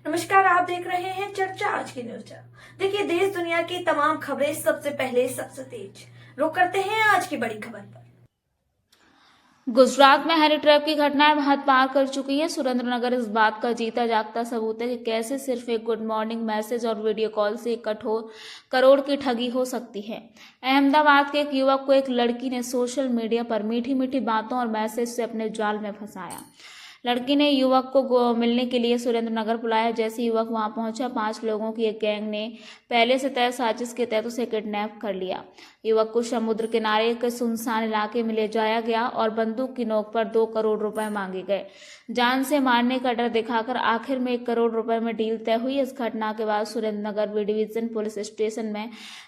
नमस्कार, आप देख रहे हैं चर्चा आज की न्यूज। देखिए, देश दुनिया की तमाम खबरें सबसे पहले सबसे तेज। रुक करते हैं आज की बड़ी खबर पर। गुजरात में हनी ट्रैप की घटनाएं हद पार कर चुकी हैं। सुरेंद्रनगर इस बात का जीता जागता सबूत है कि कैसे सिर्फ एक गुड मॉर्निंग मैसेज और वीडियो कॉल से एक कठोर करोड़ की ठगी हो सकती है। अहमदाबाद के एक युवक को एक लड़की ने सोशल मीडिया पर मीठी मीठी बातों और मैसेज से अपने जाल में फंसाया। लड़की ने युवक को मिलने के लिए सुरेंद्रनगर बुलाया। जैसे युवक वहां पहुंचा, 5 लोगों की एक गैंग ने पहले से तय साजिश के तहत उसे किडनैप कर लिया। युवक को समुद्र किनारे एक सुनसान इलाके में ले जाया गया और बंदूक की नोक पर 2 करोड़ रुपए मांगे गए। जान से मारने का डर दिखाकर आखिर में 1 करोड़ रुपए में डील तय हुई। इस घटना के बाद Surendranagar B division police station में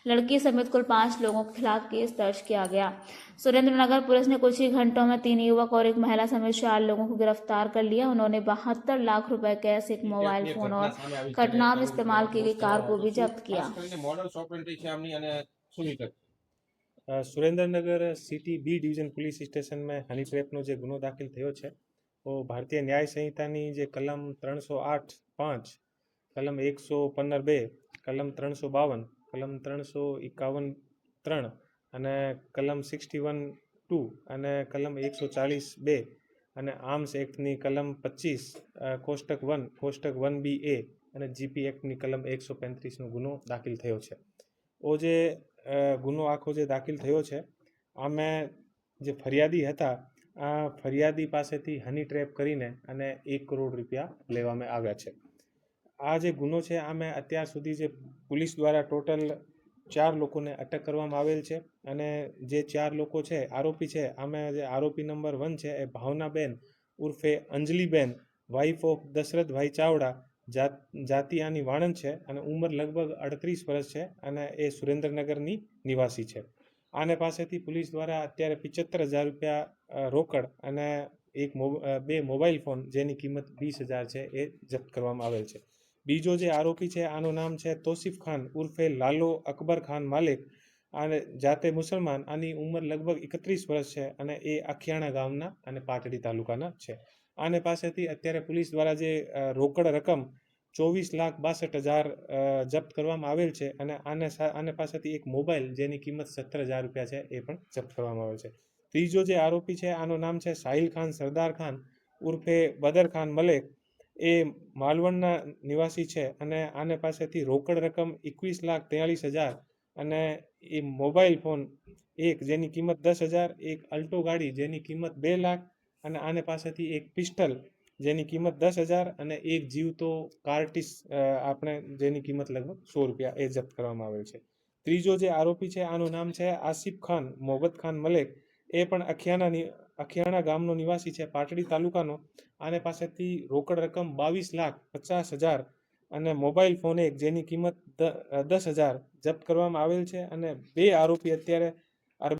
लड़की समेत कुल 5 लोगों के खिलाफ केस दर्ज किया गया। सुरेंद्रनगर पुलिस ने कुछ ही घंटों में 3 युवक और एक महिला समेत 4 लोगों को गिरफ्तार कर लिया। उन्होंने 72 लाख रुपए कैश, एक मोबाइल फोन और घटना में इस्तेमाल की गई कार को भी जब्त किया। Surendranagar city B division police સ્ટેશનમાં હની ટ્રેપનો જે ગુનો દાખલ થયો છે તો ભારતીય ન્યાય સંહિતાની જે કલમ 308(5), કલમ 115(2), કલમ 352, કલમ 351(3) અને કલમ 61(2) અને કલમ 140(2) અને આર્મ્સ એક્ટની કલમ 25 કોષ્ટક 1 કોષ્ટક 1BA અને જીપી એક્ટની કલમ 135નો ગુનો દાખલ થયો છે। ઓ જે ગુનો આખો જે દાખલ થયો છે આમાં જે ફરિયાદી હતા આ ફરિયાદી પાસેથી હની ટ્રેપ કરીને અને 1 કરોડ રૂપિયા લેવામાં આવ્યા છે। આ જે ગુનો છે આમાં અત્યાર સુધી જે પોલીસ દ્વારા ટોટલ 4 લોકોને અટક કરવામાં આવેલ છે અને જે 4 લોકો છે આરોપી છે આમાં જે આરોપી નંબર 1 છે એ ભાવનાબેન ઉર્ફે અંજલિબેન, વાઇફ ઓફ દશરથભાઈ ચાવડા, જાતિ આની વાણંદ છે અને ઉંમર લગભગ 38 વર્ષ છે અને એ સુરેન્દ્રનગરની નિવાસી છે। આને પાસેથી પોલીસ દ્વારા અત્યારે 75,000 રૂપિયા રોકડ અને 2 મોબાઈલ ફોન જેની કિંમત 20,000 છે એ જપ્ત કરવામાં આવેલ છે। બીજો જે આરોપી છે આનું નામ છે તોસીફ ખાન ઉર્ફે લાલો અકબર ખાન માલિક, અને જાતે મુસલમાન, આની ઉંમર લગભગ 31 વર્ષ છે અને એ અખિયાણા ગામના અને પાટડી તાલુકાના છે। આને પાસેથી અત્યારે પોલીસ દ્વારા જે રોકડ રકમ 24,62,000 જપ્ત કરવામાં આવેલ છે અને આને પાસેથી એક મોબાઈલ જેની કિંમત 17,000 રૂપિયા છે એ પણ જપ્ત કરવામાં આવેલ છે। ત્રીજો જે આરોપી છે આનું નામ છે સાહિલ ખાન સરદાર ખાન ઉર્ફે બદર ખાન મલેક, એ માલવણના નિવાસી છે અને આને પાસેથી રોકડ રકમ 21,43,000 અને એ મોબાઈલ ફોન એક જેની કિંમત 10,000, એક અલ્ટો ગાડી જેની કિંમત 2 લાખ અને આને પાસેથી એક પિસ્ટલ જેની કિંમત 10,000 અને એક જીવતો કાર્ટિસ આપણે જેની કિંમત લગભગ 100 રૂપિયા એ જપ્ત કરવામાં આવેલ છે। ત્રીજો જે આરોપી છે આનું નામ છે આસિફ ખાન મોહબ્બત ખાન મલેક, એ પણ અખિયાણા ગામનો નિવાસી છે, પાટડી તાલુકાનો। આને પાસેથી રોકડ રકમ 22,50,000 અને મોબાઈલ ફોન એક જેની કિંમત 10,000 જપ્ત કરવામાં આવેલ છે અને 2 આરોપી અત્યારે